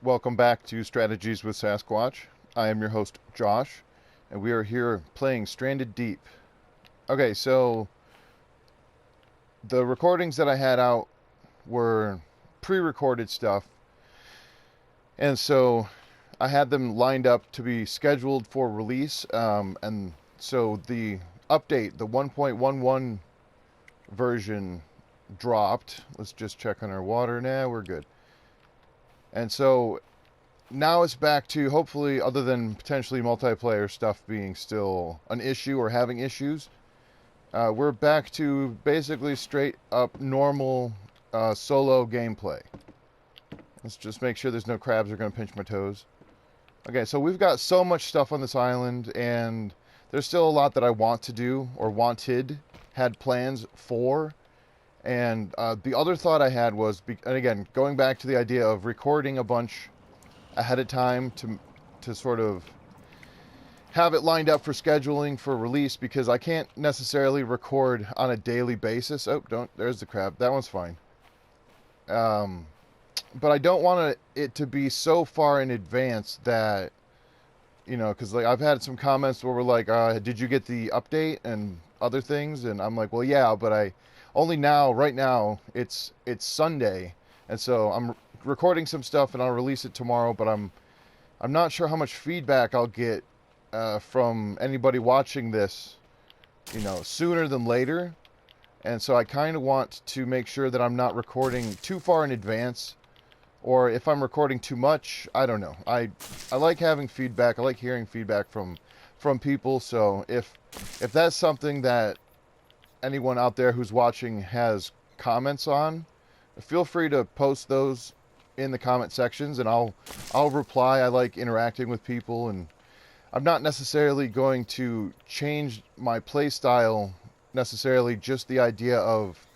Welcome back to Strategies with Sasquatch. I am your host, Josh, and we are here playing Stranded Deep. Okay, so the recordings that I had out were pre recorded stuff, and so I had them lined up to be scheduled for release. And so the update, the 1.11 version, dropped. Let's just check on our water. Nah, we're good. And so now it's back to hopefully, other than potentially multiplayer stuff being still an issue or having issues, we're back to basically straight up normal solo gameplay. Let's just make sure there's no crabs that are going to pinch my toes. Okay, so we've got so much stuff on this island, and there's still a lot that I want to do or had plans for. And the other thought I had was, and again, going back to the idea of recording a bunch ahead of time to sort of have it lined up for scheduling for release, because I can't necessarily record on a daily basis. Oh, don't, there's the crab. That one's fine. But I don't want it to be so far in advance that, because like I've had some comments where we're like, did you get the update and other things? And I'm like, well, yeah, but I only now, right now, it's Sunday, and so I'm recording some stuff and I'll release it tomorrow. But I'm not sure how much feedback I'll get from anybody watching this, sooner than later. And so I kind of want to make sure that I'm not recording too far in advance, or if I'm recording too much, I don't know. I like having feedback. I like hearing feedback from people. So if that's something that anyone out there who's watching has comments on, feel free to post those in the comment sections, and I'll reply. I like interacting with people, and I'm not necessarily going to change my play style necessarily, just the idea of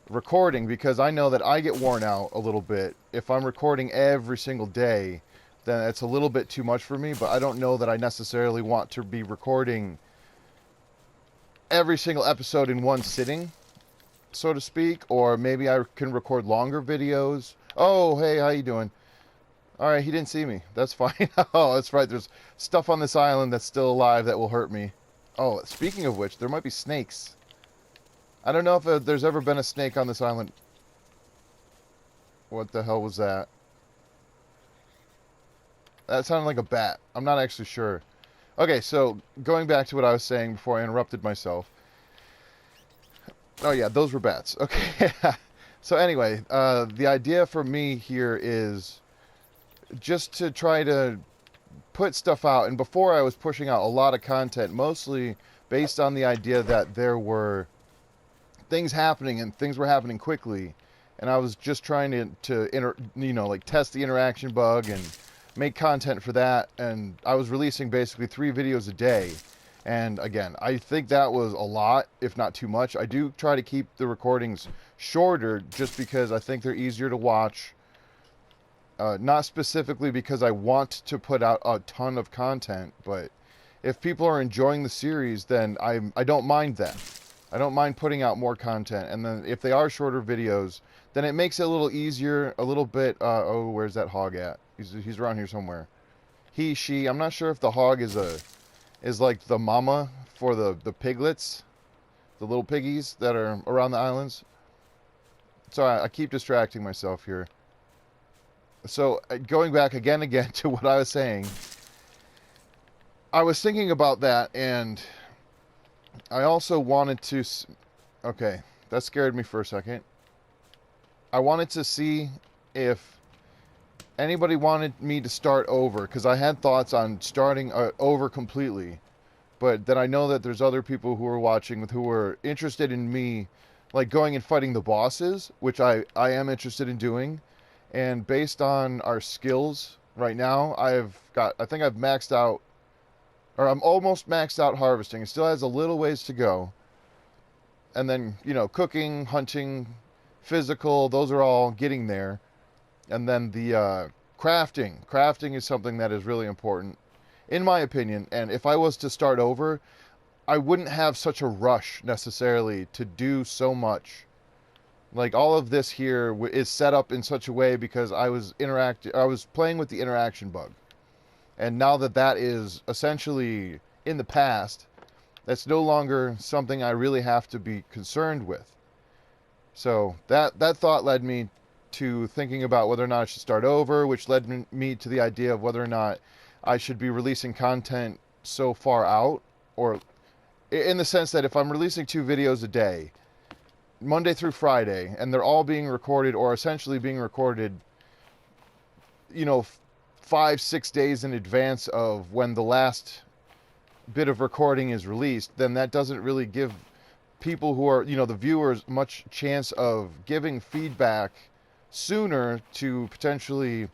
recording, because I know that I get worn out a little bit. If I'm recording every single day, then it's a little bit too much for me, but I don't know that I necessarily want to be recording every single episode in one sitting, so to speak. Or maybe I can record longer videos. Oh, hey, how you doing? All right, he didn't see me. That's fine. Oh, that's right. There's stuff on this island that's still alive that will hurt me. Oh, speaking of which, there might be snakes. I don't know if there's ever been a snake on this island. What the hell was that? That sounded like a bat. I'm not actually sure. Okay, so going back to what I was saying before I interrupted myself. Oh yeah, those were bats. Okay. So anyway, the idea for me here is just to try to put stuff out. And before, I was pushing out a lot of content, mostly based on the idea that there were things happening and things were happening quickly, and I was just trying to test the interaction bug and make content for that. And I was releasing basically 3 videos a day. And again, I think that was a lot, if not too much. I do try to keep the recordings shorter, just because I think they're easier to watch. Not specifically because I want to put out a ton of content, but if people are enjoying the series, then I don't mind that. I don't mind putting out more content. And then if they are shorter videos, then it makes it a little easier, a little bit. Oh, where's that hog at? He's around here somewhere. He, she. I'm not sure if the hog is like the mama for the piglets, the little piggies that are around the islands. So I keep distracting myself here. So going back again to what I was saying, I was thinking about that, and I also wanted to. Okay, that scared me for a second. I wanted to see if anybody wanted me to start over, because I had thoughts on starting over completely. But then I know that there's other people who are watching who are interested in me, like going and fighting the bosses, which I am interested in doing. And based on our skills right now, I think I've maxed out, or I'm almost maxed out harvesting. It still has a little ways to go. And then, cooking, hunting, physical, those are all getting there. And then the crafting. Crafting is something that is really important, in my opinion. And if I was to start over, I wouldn't have such a rush necessarily to do so much Like all of this here is set up in such a way because I was playing with the interaction bug. And now that that is essentially in the past, that's no longer something I really have to be concerned with. So that thought led me to thinking about whether or not I should start over, which led me to the idea of whether or not I should be releasing content so far out, or in the sense that if I'm releasing 2 videos a day, Monday through Friday, and they're all being recorded or essentially being recorded, you know, 5-6 days in advance of when the last bit of recording is released, then that doesn't really give people who are, the viewers, much chance of giving feedback sooner to potentially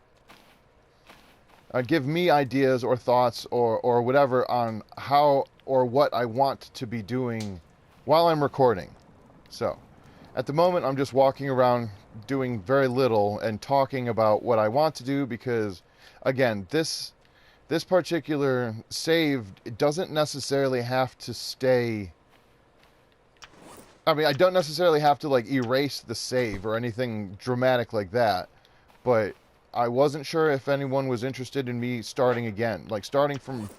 give me ideas or thoughts or whatever on how or what I want to be doing while I'm recording. So at the moment, I'm just walking around doing very little and talking about what I want to do because, again, this particular save, it doesn't necessarily have to stay. I mean, I don't necessarily have to like erase the save or anything dramatic like that, but I wasn't sure if anyone was interested in me starting again, like starting from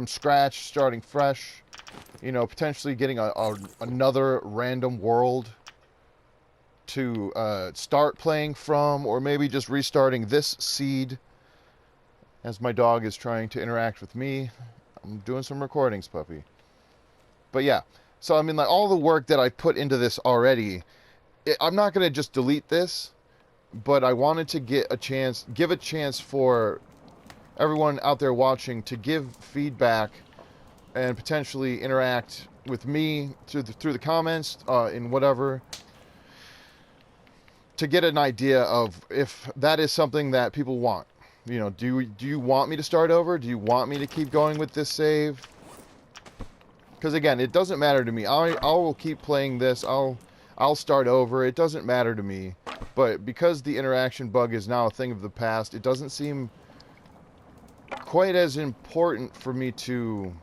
scratch, starting fresh, potentially getting another random world to start playing from, or maybe just restarting this seed as my dog is trying to interact with me. I'm doing some recordings, puppy. But yeah, so I mean, like all the work that I put into this already, I'm not going to just delete this, but I wanted to give a chance for everyone out there watching to give feedback and potentially interact with me through the comments in whatever, to get an idea of if that is something that people want. Do you want me to start over? Do you want me to keep going with this save? Because again, it doesn't matter to me. I will keep playing this. I'll start over. It doesn't matter to me. But because the interaction bug is now a thing of the past, it doesn't seem quite as important for me to.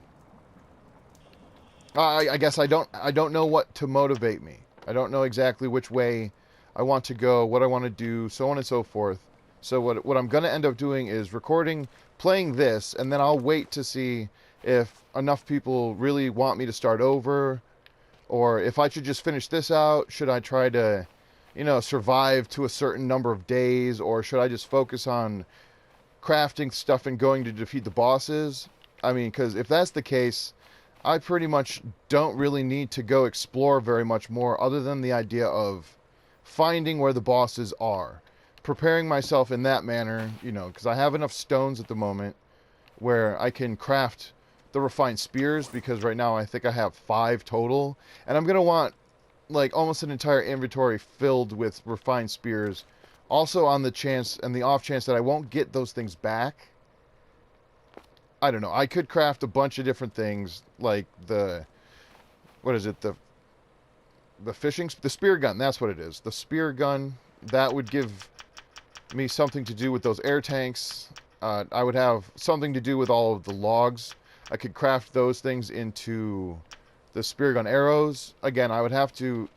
I guess I don't know what to motivate me. I don't know exactly which way I want to go, what I want to do, so on and so forth. So what I'm going to end up doing is playing this, and then I'll wait to see if enough people really want me to start over, or if I should just finish this out. Should I try to, survive to a certain number of days, or should I just focus on crafting stuff and going to defeat the bosses? I mean, because if that's the case, I pretty much don't really need to go explore very much more other than the idea of finding where the bosses are. Preparing myself in that manner, because I have enough stones at the moment where I can craft the refined spears, because right now I think I have 5 total, and I'm going to want like almost an entire inventory filled with refined spears, also on the chance and the off chance that I won't get those things back. I don't know. I could craft a bunch of different things, like the spear gun. That's what it is. The spear gun, that would give me something to do with those air tanks. I would have something to do with all of the logs. I could craft those things into the spear gun arrows. Again, I'd have to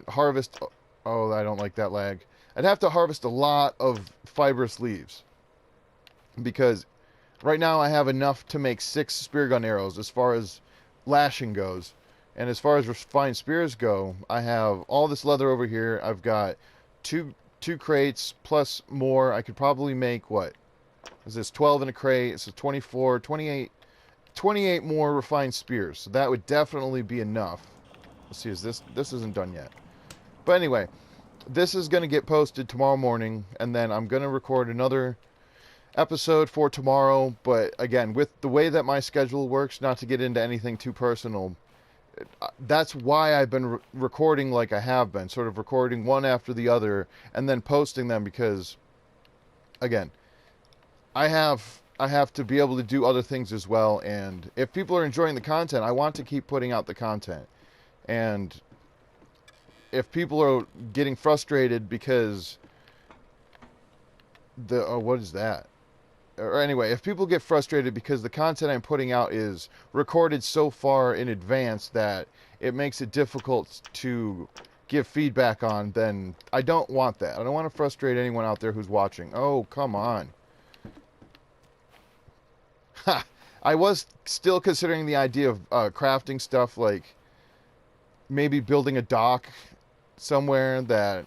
harvest. Oh, I don't like that lag. I'd have to harvest a lot of fibrous leaves, because right now I have enough to make 6 spear gun arrows as far as lashing goes. And as far as refined spears go, I have all this leather over here. I've got two crates plus more. I could probably make, what is this, 12 in a crate, so 24, 28 more refined spears. So that would definitely be enough. Let's see, this isn't done yet. But anyway, this is going to get posted tomorrow morning, and then I'm going to record another episode for tomorrow. But again, with the way that my schedule works, not to get into anything too personal, that's why I've been recording like I have been, sort of recording one after the other and then posting them, because again, I have to be able to do other things as well, and if people are enjoying the content, I want to keep putting out the content. And if people are getting frustrated because what is that? or anyway, if people get frustrated because the content I'm putting out is recorded so far in advance that it makes it difficult to give feedback on, then I don't want that. I don't want to frustrate anyone out there who's watching. Oh, come on. Ha! I was still considering the idea of crafting stuff, like maybe building a dock somewhere that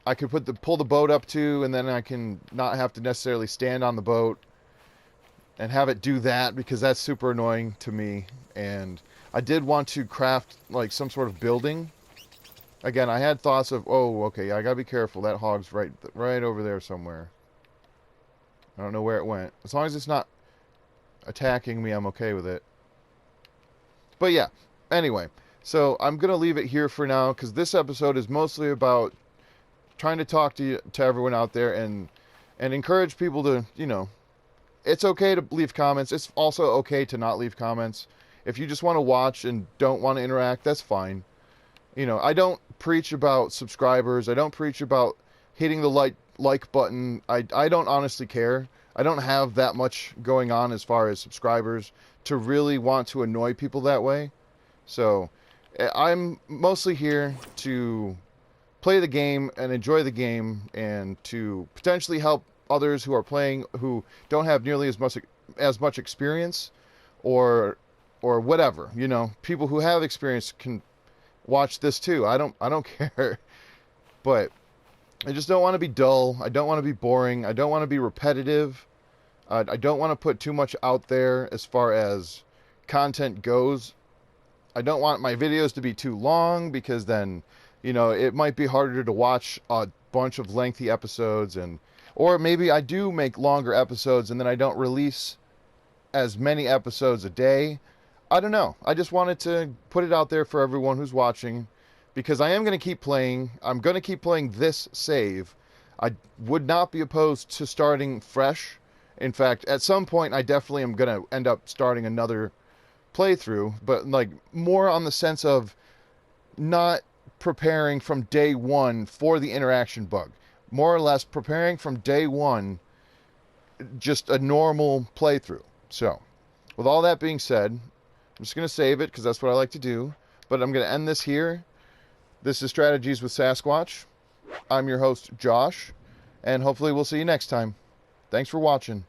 I could pull the boat up to, and then I can not have to necessarily stand on the boat and have it do that, because that's super annoying to me. And I did want to craft like some sort of building. Again, I had thoughts of, oh, okay, I gotta be careful. That hog's right over there somewhere. I don't know where it went. As long as it's not attacking me, I'm okay with it. But yeah, anyway, so I'm gonna leave it here for now, because this episode is mostly about trying to talk to everyone out there and encourage people to, you know, it's okay to leave comments. It's also okay to not leave comments. If you just want to watch and don't want to interact, that's fine. You know, I don't preach about subscribers. I don't preach about hitting the like button. I don't honestly care. I don't have that much going on as far as subscribers to really want to annoy people that way. So I'm mostly here to play the game and enjoy the game, and to potentially help others who are playing who don't have nearly as much experience, or whatever. You know, people who have experience can watch this too. I don't care. But I just don't want to be dull. I don't want to be boring. I don't want to be repetitive. I don't want to put too much out there as far as content goes. I don't want my videos to be too long, because then, you know, it might be harder to watch a bunch of lengthy episodes, or maybe I do make longer episodes and then I don't release as many episodes a day. I don't know. I just wanted to put it out there for everyone who's watching, because I am going to keep playing. I'm going to keep playing this save. I would not be opposed to starting fresh. In fact, at some point I definitely am going to end up starting another playthrough, but like more on the sense of not preparing from day one for the interaction bug. More or less preparing from day one, just a normal playthrough. So, with all that being said, I'm just going to save it because that's what I like to do. But I'm going to end this here. This is Strategies with Sasquatch. I'm your host, Josh, and hopefully we'll see you next time. Thanks for watching.